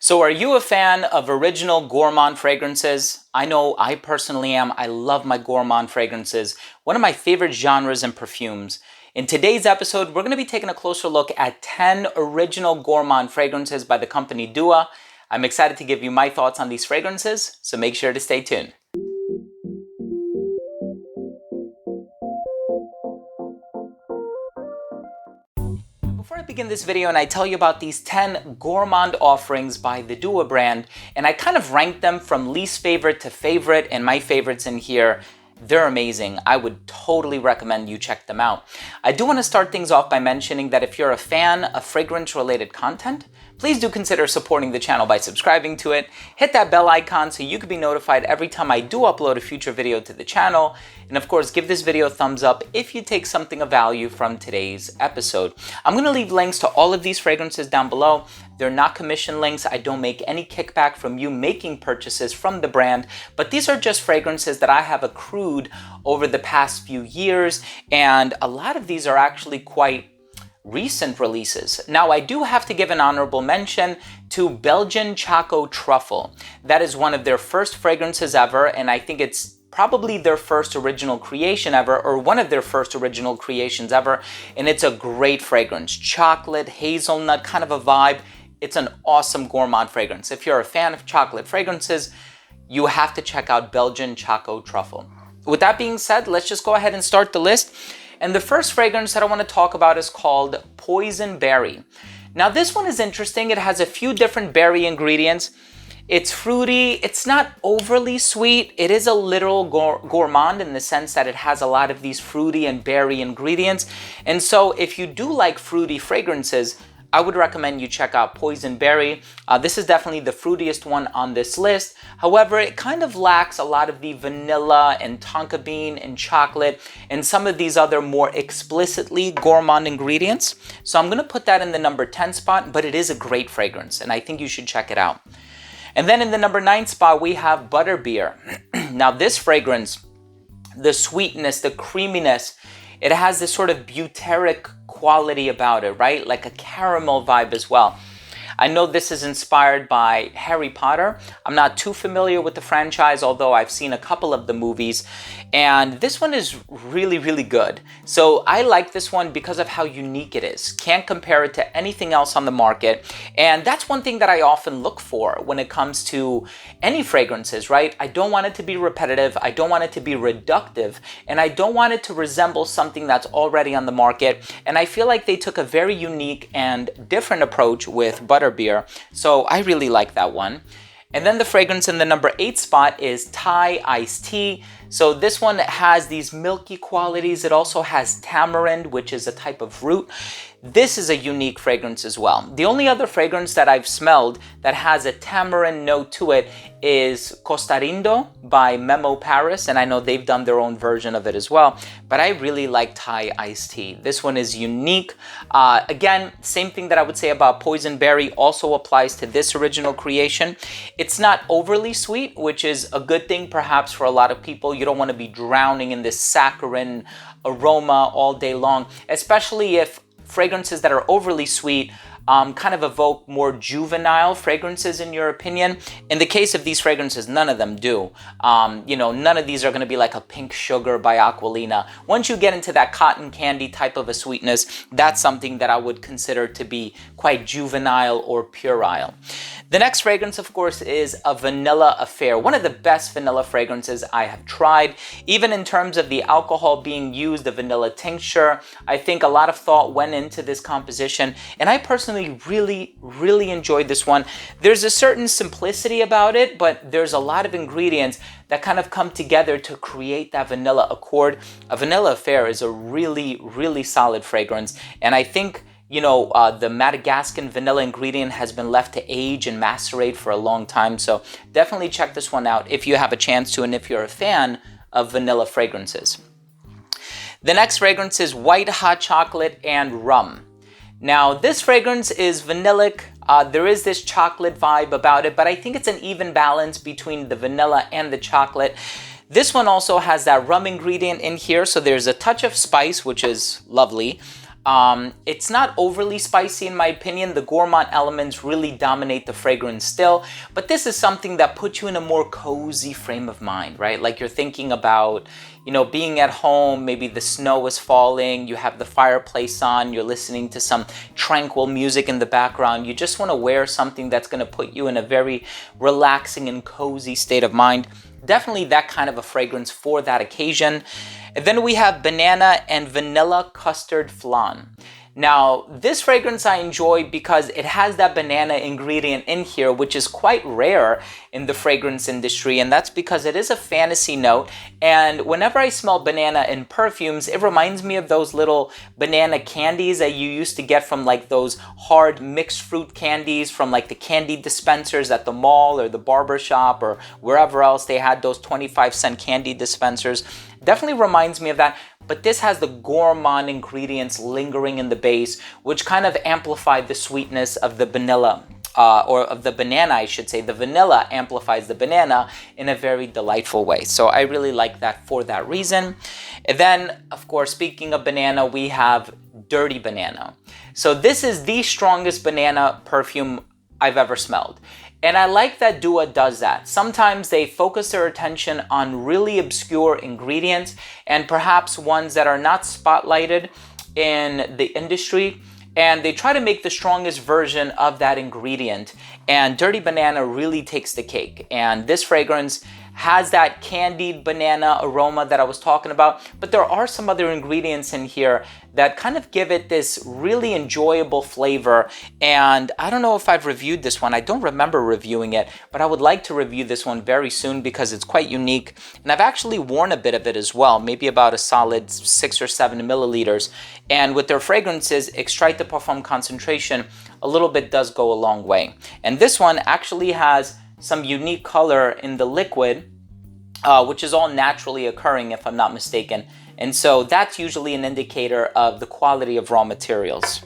So are you a fan of original Gourmand fragrances? I know I personally am. I love my Gourmand fragrances, one of my favorite genres in perfumes. In today's episode, we're going to be taking a closer look at 10 original Gourmand fragrances by the company Dua. I'm excited to give you my thoughts on these fragrances, so make sure to stay tuned. Before I begin this video and I tell you about these 10 Gourmand offerings by the Dua brand, and I kind of ranked them from least favorite to favorite, and my favorites in here, they're amazing. I would totally recommend you check them out. I do want to start things off by mentioning that if you're a fan of fragrance-related content, please do consider supporting the channel by subscribing to it. Hit that bell icon so you can be notified every time I do upload a future video to the channel. And of course, give this video a thumbs up if you take something of value from today's episode. I'm going to leave links to all of these fragrances down below. They're not commission links. I don't make any kickback from you making purchases from the brand, but these are just fragrances that I have accrued over the past few years, and a lot of these are actually quite recent releases. Now, I do have to give an honorable mention to Belgian Choco Truffle. That is one of their first fragrances ever, and I think it's probably their first original creation ever, or one of their first original creations ever, and it's a great fragrance. Chocolate, hazelnut kind of a vibe. It's an awesome Gourmand fragrance. If you're a fan of chocolate fragrances, you have to check out Belgian Choco Truffle. With that being said, let's just go ahead and start the list. And the first fragrance that I want to talk about is called Poison Berry. Now this one is interesting. It has a few different berry ingredients. It's fruity. It's not overly sweet. It is a little gourmand in the sense that it has a lot of these fruity and berry ingredients. And so if you do like fruity fragrances, I would recommend you check out Poison Berry. This is definitely the fruitiest one on this list. However, it kind of lacks a lot of the vanilla and tonka bean and chocolate and some of these other more explicitly gourmand ingredients. So I'm gonna put that in the number 10 spot, but it is a great fragrance and I think you should check it out. And then in the number 9 spot, we have Butterbeer. Now this fragrance, the sweetness, the creaminess, it has this sort of butyric quality about it, right? Like a caramel vibe as well. I know this is inspired by Harry Potter. I'm not too familiar with the franchise, although I've seen a couple of the movies. And this one is really, really good. So I like this one because of how unique it is. Can't compare it to anything else on the market. And that's one thing that I often look for when it comes to any fragrances, right? I don't want it to be repetitive. I don't want it to be reductive. And I don't want it to resemble something that's already on the market. And I feel like they took a very unique and different approach with Butterbeer. So I really like that one. And then the fragrance in the number 8 spot is Thai Iced Tea. So this one has these milky qualities. It also has tamarind, which is a type of root. This is a unique fragrance as well. The only other fragrance that I've smelled that has a tamarind note to it is Costarindo by Memo Paris, and I know they've done their own version of it as well, but I really like Thai Iced Tea. This one is unique. Again, same thing that I would say about Poison Berry also applies to this original creation. It's not overly sweet, which is a good thing perhaps for a lot of people. You don't want to be drowning in this saccharine aroma all day long, especially if fragrances that are overly sweet kind of evoke more juvenile fragrances in your opinion. In the case of these fragrances, none of them do. None of these are going to be like a Pink Sugar by Aquilina. Once you get into that cotton candy type of a sweetness, that's something that I would consider to be quite juvenile or puerile. The next fragrance, of course, is a Vanilla Affair, one of the best vanilla fragrances I have tried. Even in terms of the alcohol being used, the vanilla tincture, I think a lot of thought went into this composition, and I personally really enjoyed this one. There's a certain simplicity about it, but there's a lot of ingredients that kind of come together to create that vanilla accord. A Vanilla Affair is a really solid fragrance, and I think the Madagascan vanilla ingredient has been left to age and macerate for a long time. So definitely check this one out if you have a chance to and if you're a fan of vanilla fragrances. The next fragrance is White Hot Chocolate and Rum. Now this fragrance is vanillic. There is this chocolate vibe about it, but I think it's an even balance between the vanilla and the chocolate. This one also has that rum ingredient in here, so there's a touch of spice, which is lovely. It's not overly spicy in my opinion. The Gourmand elements really dominate the fragrance still, but this is something that puts you in a more cozy frame of mind, right? Like you're thinking about, being at home, maybe the snow is falling, you have the fireplace on, you're listening to some tranquil music in the background. You just want to wear something that's going to put you in a very relaxing and cozy state of mind. Definitely that kind of a fragrance for that occasion. And then we have Banana and Vanilla Custard Flan. Now, this fragrance I enjoy because it has that banana ingredient in here, which is quite rare in the fragrance industry, and that's because it is a fantasy note. And whenever I smell banana in perfumes, it reminds me of those little banana candies that you used to get from like those hard mixed fruit candies from like the candy dispensers at the mall or the barber shop or wherever else they had those 25-cent candy dispensers. Definitely reminds me of that, but this has the gourmand ingredients lingering in the base, which kind of amplify the sweetness of the vanilla, or of the banana, I should say. The vanilla amplifies the banana in a very delightful way. So I really like that for that reason. And then, of course, speaking of banana, we have Dirty Banana. So this is the strongest banana perfume I've ever smelled. And I like that Dua does that. Sometimes they focus their attention on really obscure ingredients and perhaps ones that are not spotlighted in the industry, and they try to make the strongest version of that ingredient. And Dirty Banana really takes the cake. And this fragrance has that candied banana aroma that I was talking about, but there are some other ingredients in here that kind of give it this really enjoyable flavor. And I don't know if I've reviewed this one. I don't remember reviewing it, but I would like to review this one very soon because it's quite unique. And I've actually worn a bit of it as well, maybe about a solid 6 or 7 milliliters. And with their fragrances, extrait de parfum concentration, a little bit does go a long way. And this one actually has some unique color in the liquid, which is all naturally occurring if I'm not mistaken. And so that's usually an indicator of the quality of raw materials.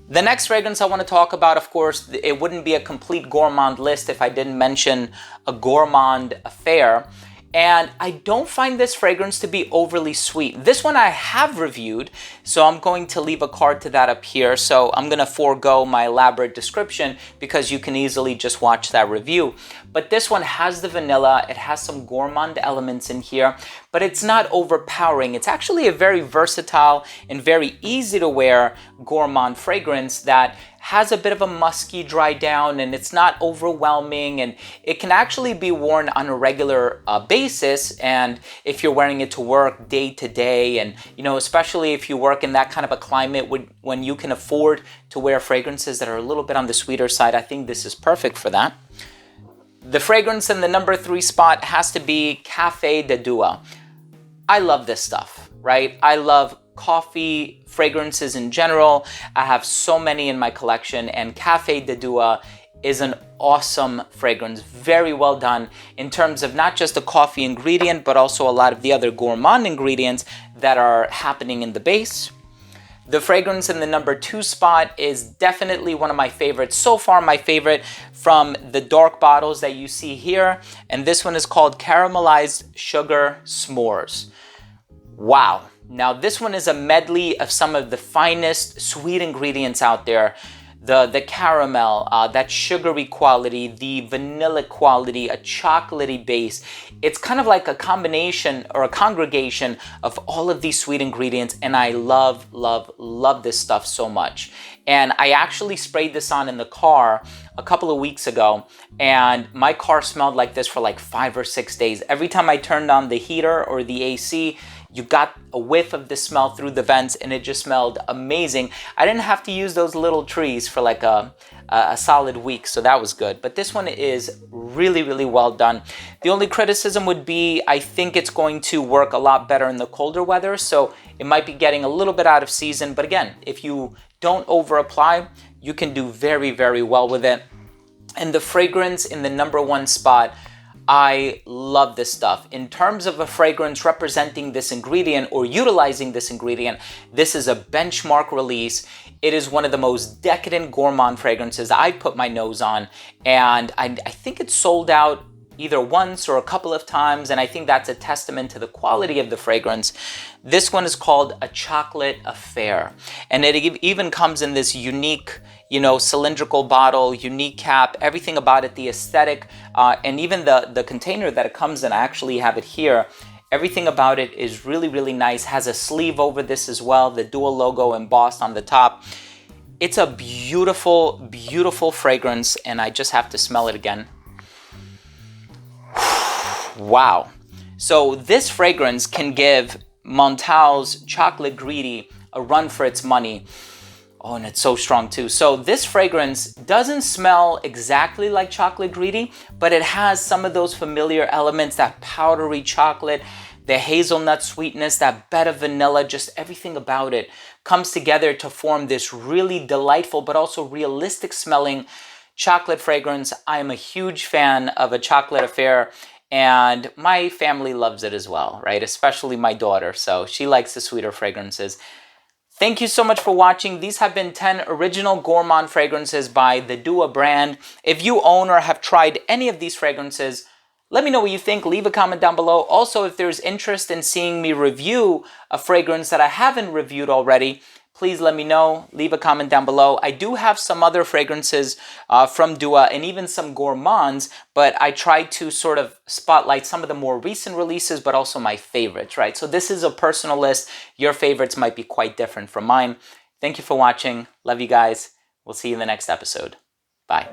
The next fragrance I want to talk about, of course, it wouldn't be a complete gourmand list if I didn't mention a gourmand affair. And I don't find this fragrance to be overly sweet. This one I have reviewed, so I'm going to leave a card to that up here. So I'm going to forego my elaborate description because you can easily just watch that review. But this one has the vanilla, it has some gourmand elements in here, but it's not overpowering. It's actually a very versatile and very easy to wear gourmand fragrance that has a bit of a musky dry down, and it's not overwhelming, and it can actually be worn on a regular basis. And if you're wearing it to work day to day, and especially if you work in that kind of a climate when you can afford to wear fragrances that are a little bit on the sweeter side, I think this is perfect for that. The fragrance in the number 3 spot has to be Café de Dua. I love this stuff, right? I love coffee fragrances in general. I have so many in my collection, and Café de Dua is an awesome fragrance, very well done in terms of not just the coffee ingredient, but also a lot of the other gourmand ingredients that are happening in the base. The fragrance in the number 2 spot is definitely one of my favorites. So far, my favorite from the dark bottles that you see here. And this one is called Caramelized Sugar S'mores. Wow. Now, this one is a medley of some of the finest sweet ingredients out there. The caramel, that sugary quality, the vanilla quality, a chocolatey base. It's kind of like a combination or a congregation of all of these sweet ingredients, and I love, love, love this stuff so much. And I actually sprayed this on in the car a couple of weeks ago, and my car smelled like this for like 5 or 6 days. Every time I turned on the heater or the AC, you got a whiff of the smell through the vents, and it just smelled amazing. I didn't have to use those little trees for like a solid week, so that was good. But this one is really, really well done. The only criticism would be I think it's going to work a lot better in the colder weather, so it might be getting a little bit out of season. But again, if you don't over apply, you can do very, very well with it. And the fragrance in the number 1 spot, I love this stuff. In terms of a fragrance representing this ingredient or utilizing this ingredient, this is a benchmark release. It is one of the most decadent gourmand fragrances I put my nose on, and I think it's sold out either once or a couple of times, and I think that's a testament to the quality of the fragrance. This one is called A Chocolate Affair, and it even comes in this unique, cylindrical bottle, unique cap, everything about it, the aesthetic, and even the container that it comes in. I actually have it here. Everything about it is really, really nice. Has a sleeve over this as well, the Dua logo embossed on the top. It's a beautiful, beautiful fragrance, and I just have to smell it again. Wow. So this fragrance can give Montal's Chocolate Greedy a run for its money. Oh, and it's so strong too. So this fragrance doesn't smell exactly like Chocolate Greedy, but it has some of those familiar elements, that powdery chocolate, the hazelnut sweetness, that bed of vanilla, just everything about it comes together to form this really delightful but also realistic smelling chocolate fragrance. I am a huge fan of A Chocolate Affair, and my family loves it as well, right? Especially my daughter, so she likes the sweeter fragrances. Thank you so much for watching. These have been 10 original Gourmand fragrances by the Dua brand. If you own or have tried any of these fragrances, let me know what you think. Leave a comment down below. Also, if there's interest in seeing me review a fragrance that I haven't reviewed already, please let me know. Leave a comment down below. I do have some other fragrances from Dua and even some Gourmands, but I try to sort of spotlight some of the more recent releases, but also my favorites, right? So this is a personal list. Your favorites might be quite different from mine. Thank you for watching. Love you guys. We'll see you in the next episode. Bye.